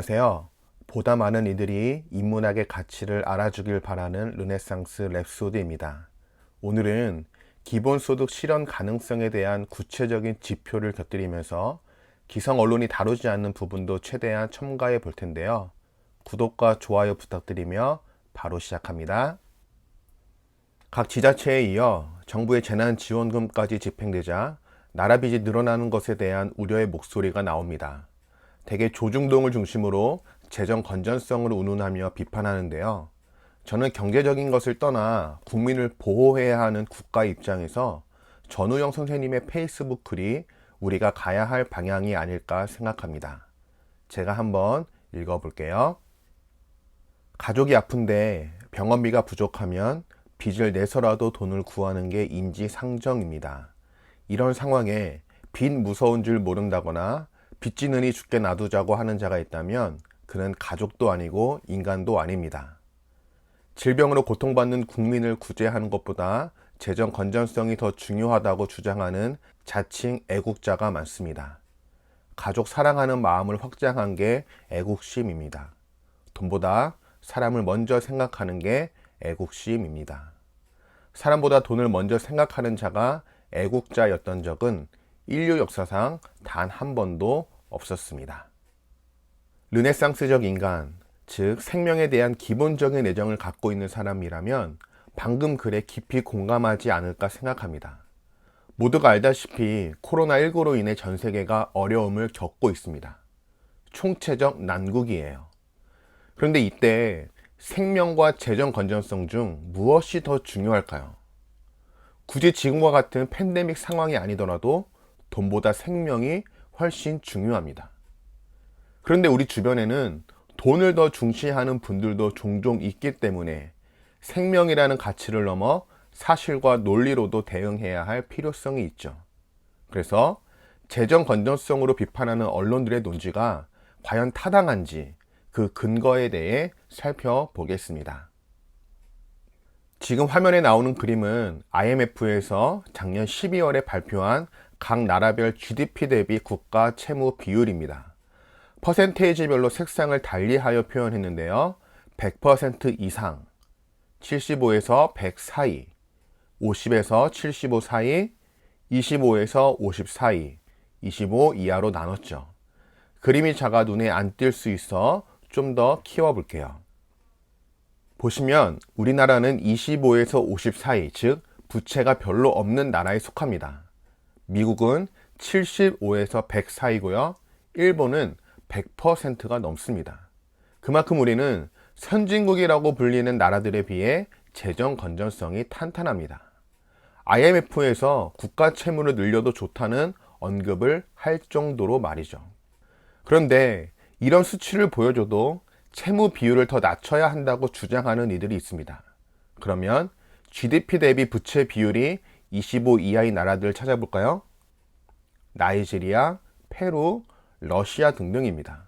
안녕하세요. 보다 많은 이들이 인문학의 가치를 알아주길 바라는 르네상스 랩소디입니다. 오늘은 기본소득 실현 가능성에 대한 구체적인 지표를 곁들이면서 기성 언론이 다루지 않는 부분도 최대한 첨가해 볼 텐데요. 구독과 좋아요 부탁드리며 바로 시작합니다. 각 지자체에 이어 정부의 재난지원금까지 집행되자 나라 빚이 늘어나는 것에 대한 우려의 목소리가 나옵니다. 대개 조중동을 중심으로 재정 건전성을 운운하며 비판하는데요. 저는 경제적인 것을 떠나 국민을 보호해야 하는 국가 입장에서 전우영 선생님의 페이스북 글이 우리가 가야 할 방향이 아닐까 생각합니다. 제가 한번 읽어볼게요. 가족이 아픈데 병원비가 부족하면 빚을 내서라도 돈을 구하는 게 인지상정입니다. 이런 상황에 빚 무서운 줄 모른다거나 빚지느니 죽게 놔두자고 하는 자가 있다면 그는 가족도 아니고 인간도 아닙니다. 질병으로 고통받는 국민을 구제하는 것보다 재정 건전성이 더 중요하다고 주장하는 자칭 애국자가 많습니다. 가족 사랑하는 마음을 확장한 게 애국심입니다. 돈보다 사람을 먼저 생각하는 게 애국심입니다. 사람보다 돈을 먼저 생각하는 자가 애국자였던 적은 인류 역사상 단 한 번도 없었습니다. 르네상스적 인간, 즉 생명에 대한 기본적인 애정을 갖고 있는 사람이라면 방금 글에 깊이 공감하지 않을까 생각합니다. 모두가 알다시피 코로나19로 인해 전 세계가 어려움을 겪고 있습니다. 총체적 난국이에요. 그런데 이때 생명과 재정 건전성 중 무엇이 더 중요할까요? 굳이 지금과 같은 팬데믹 상황이 아니더라도 돈보다 생명이 훨씬 중요합니다. 그런데 우리 주변에는 돈을 더 중시하는 분들도 종종 있기 때문에 생명이라는 가치를 넘어 사실과 논리로도 대응해야 할 필요성이 있죠. 그래서 재정 건전성으로 비판하는 언론들의 논지가 과연 타당한지 그 근거에 대해 살펴보겠습니다. 지금 화면에 나오는 그림은 IMF에서 작년 12월에 발표한 각 나라별 GDP 대비 국가 채무 비율입니다. 퍼센테이지별로 색상을 달리하여 표현했는데요. 100% 이상, 75에서 100 사이, 50에서 75 사이, 25에서 50 사이, 25 이하로 나눴죠. 그림이 작아 눈에 안 띌 수 있어 좀 더 키워볼게요. 보시면 우리나라는 25에서 50 사이, 즉 부채가 별로 없는 나라에 속합니다. 미국은 75에서 100 사이고요. 일본은 100%가 넘습니다. 그만큼 우리는 선진국이라고 불리는 나라들에 비해 재정 건전성이 탄탄합니다. IMF에서 국가 채무를 늘려도 좋다는 언급을 할 정도로 말이죠. 그런데 이런 수치를 보여줘도 채무 비율을 더 낮춰야 한다고 주장하는 이들이 있습니다. 그러면 GDP 대비 부채 비율이 25 이하의 나라들을 찾아볼까요? 나이지리아, 페루, 러시아 등등입니다.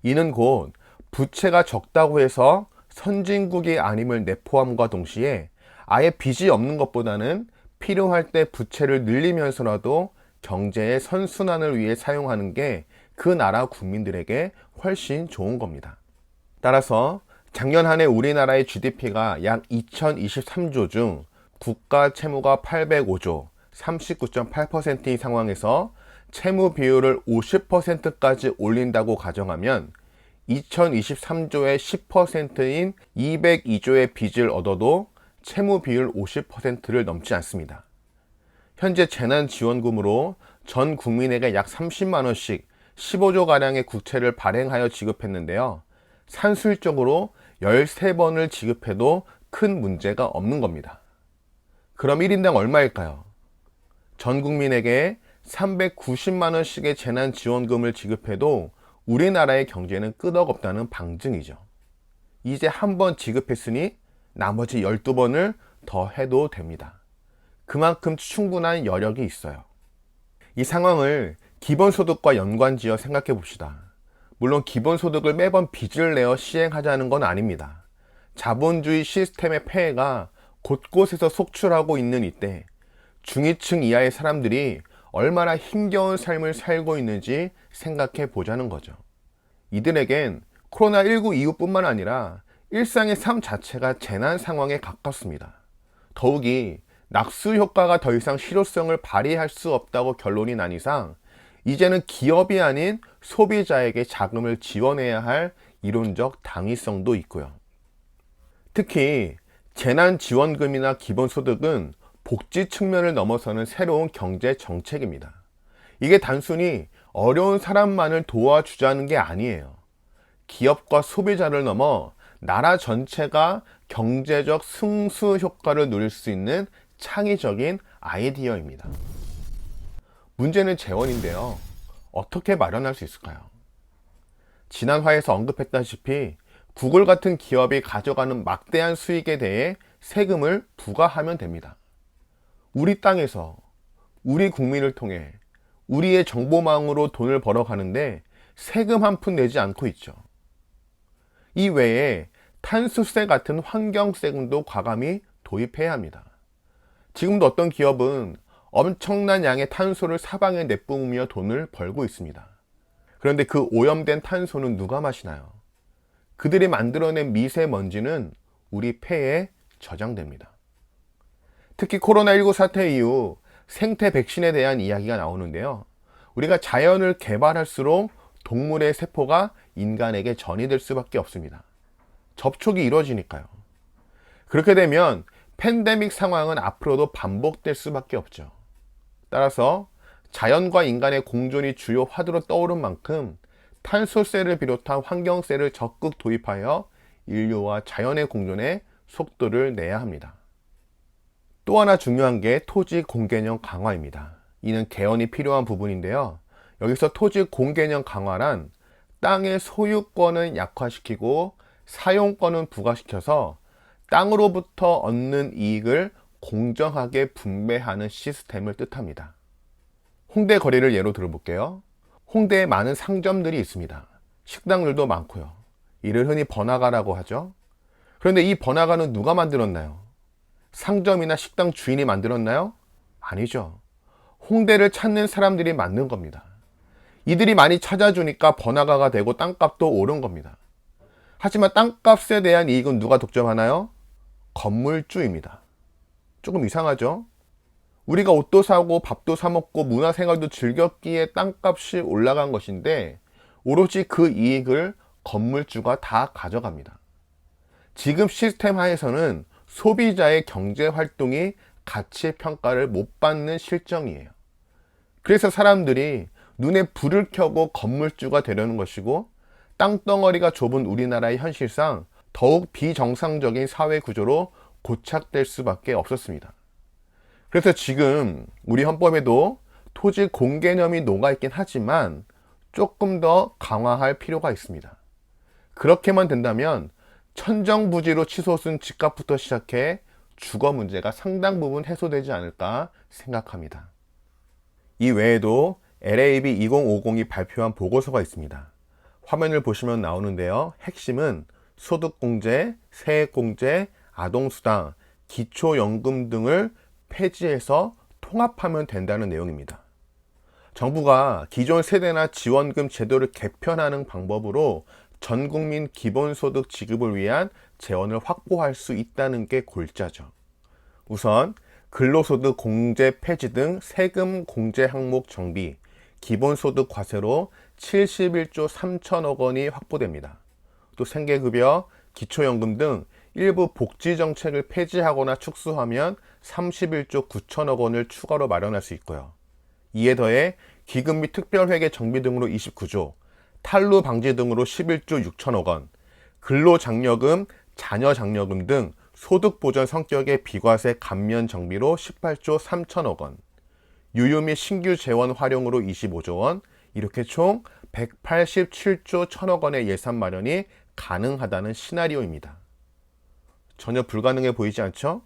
이는 곧 부채가 적다고 해서 선진국이 아님을 내포함과 동시에 아예 빚이 없는 것보다는 필요할 때 부채를 늘리면서라도 경제의 선순환을 위해 사용하는 게 그 나라 국민들에게 훨씬 좋은 겁니다. 따라서 작년 한 해 우리나라의 GDP가 약 2023조 중 국가 채무가 805조, 39.8%인 상황에서 채무 비율을 50%까지 올린다고 가정하면 2023조의 10%인 202조의 빚을 얻어도 채무 비율 50%를 넘지 않습니다. 현재 재난지원금으로 전 국민에게 약 30만 원씩 15조가량의 국채를 발행하여 지급했는데요. 산술적으로 13번을 지급해도 큰 문제가 없는 겁니다. 그럼 1인당 얼마일까요? 전 국민에게 390만 원씩의 재난지원금을 지급해도 우리나라의 경제는 끄덕없다는 방증이죠. 이제 한 번 지급했으니 나머지 12번을 더 해도 됩니다. 그만큼 충분한 여력이 있어요. 이 상황을 기본소득과 연관지어 생각해 봅시다. 물론 기본소득을 매번 빚을 내어 시행하자는 건 아닙니다. 자본주의 시스템의 폐해가 곳곳에서 속출하고 있는 이때 중위층 이하의 사람들이 얼마나 힘겨운 삶을 살고 있는지 생각해 보자는 거죠. 이들에겐 코로나19 이후뿐만 아니라 일상의 삶 자체가 재난 상황에 가깝습니다. 더욱이 낙수 효과가 더 이상 실효성을 발휘할 수 없다고 결론이 난 이상 이제는 기업이 아닌 소비자에게 자금을 지원해야 할 이론적 당위성도 있고요. 특히 재난지원금이나 기본소득은 복지 측면을 넘어서는 새로운 경제 정책입니다. 이게 단순히 어려운 사람만을 도와주자는 게 아니에요. 기업과 소비자를 넘어 나라 전체가 경제적 승수 효과를 누릴 수 있는 창의적인 아이디어입니다. 문제는 재원인데요. 어떻게 마련할 수 있을까요? 지난 화에서 언급했다시피 구글 같은 기업이 가져가는 막대한 수익에 대해 세금을 부과하면 됩니다. 우리 땅에서 우리 국민을 통해 우리의 정보망으로 돈을 벌어가는데 세금 한 푼 내지 않고 있죠. 이 외에 탄소세 같은 환경세금도 과감히 도입해야 합니다. 지금도 어떤 기업은 엄청난 양의 탄소를 사방에 내뿜으며 돈을 벌고 있습니다. 그런데 그 오염된 탄소는 누가 마시나요? 그들이 만들어낸 미세먼지는 우리 폐에 저장됩니다. 특히 코로나19 사태 이후 생태 백신에 대한 이야기가 나오는데요. 우리가 자연을 개발할수록 동물의 세포가 인간에게 전이될 수밖에 없습니다. 접촉이 이루어지니까요. 그렇게 되면 팬데믹 상황은 앞으로도 반복될 수밖에 없죠. 따라서 자연과 인간의 공존이 주요 화두로 떠오른 만큼 탄소세를 비롯한 환경세를 적극 도입하여 인류와 자연의 공존에 속도를 내야 합니다. 또 하나 중요한 게 토지 공개념 강화입니다. 이는 개헌이 필요한 부분인데요. 여기서 토지 공개념 강화란 땅의 소유권은 약화시키고 사용권은 부과시켜서 땅으로부터 얻는 이익을 공정하게 분배하는 시스템을 뜻합니다. 홍대 거리를 예로 들어볼게요. 홍대에 많은 상점들이 있습니다. 식당들도 많고요. 이를 흔히 번화가라고 하죠. 그런데 이 번화가는 누가 만들었나요? 상점이나 식당 주인이 만들었나요? 아니죠. 홍대를 찾는 사람들이 만든 겁니다. 이들이 많이 찾아주니까 번화가가 되고 땅값도 오른 겁니다. 하지만 땅값에 대한 이익은 누가 독점하나요? 건물주입니다. 조금 이상하죠? 우리가 옷도 사고 밥도 사 먹고 문화생활도 즐겼기에 땅값이 올라간 것인데 오로지 그 이익을 건물주가 다 가져갑니다. 지금 시스템 하에서는 소비자의 경제활동이 가치평가를 못 받는 실정이에요. 그래서 사람들이 눈에 불을 켜고 건물주가 되려는 것이고 땅덩어리가 좁은 우리나라의 현실상 더욱 비정상적인 사회구조로 고착될 수밖에 없었습니다. 그래서 지금 우리 헌법에도 토지 공개념이 녹아있긴 하지만 조금 더 강화할 필요가 있습니다. 그렇게만 된다면 천정부지로 치솟은 집값부터 시작해 주거 문제가 상당 부분 해소되지 않을까 생각합니다. 이 외에도 LAB 2050이 발표한 보고서가 있습니다. 화면을 보시면 나오는데요. 핵심은 소득공제, 세액공제, 아동수당, 기초연금 등을 폐지해서 통합하면 된다는 내용입니다. 정부가 기존 세대나 지원금 제도를 개편하는 방법으로 전국민 기본소득 지급을 위한 재원을 확보할 수 있다는 게 골자죠. 우선 근로소득 공제 폐지 등 세금 공제 항목 정비, 기본소득 과세로 71조 3천억 원이 확보됩니다. 또 생계급여, 기초연금 등 일부 복지정책을 폐지하거나 축소하면 31조 9천억 원을 추가로 마련할 수 있고요. 이에 더해 기금 및 특별회계 정비 등으로 29조, 탈루 방지 등으로 11조 6천억 원, 근로장려금, 자녀장려금 등 소득보전 성격의 비과세 감면 정비로 18조 3천억 원, 유유 및 신규 재원 활용으로 25조 원, 이렇게 총 187조 1천억 원의 예산 마련이 가능하다는 시나리오입니다. 전혀 불가능해 보이지 않죠?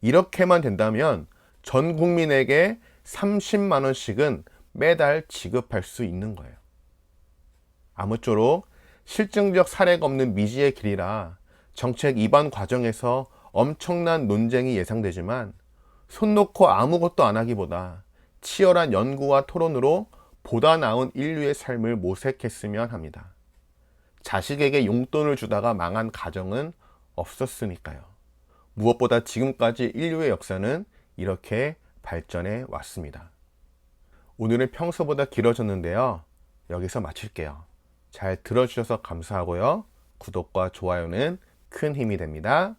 이렇게만 된다면 전 국민에게 30만 원씩은 매달 지급할 수 있는 거예요. 아무쪼록 실증적 사례가 없는 미지의 길이라 정책 입안 과정에서 엄청난 논쟁이 예상되지만 손 놓고 아무것도 안 하기보다 치열한 연구와 토론으로 보다 나은 인류의 삶을 모색했으면 합니다. 자식에게 용돈을 주다가 망한 가정은 없었으니까요. 무엇보다 지금까지 인류의 역사는 이렇게 발전해 왔습니다. 오늘은 평소보다 길어졌는데요. 여기서 마칠게요. 잘 들어주셔서 감사하고요. 구독과 좋아요는 큰 힘이 됩니다.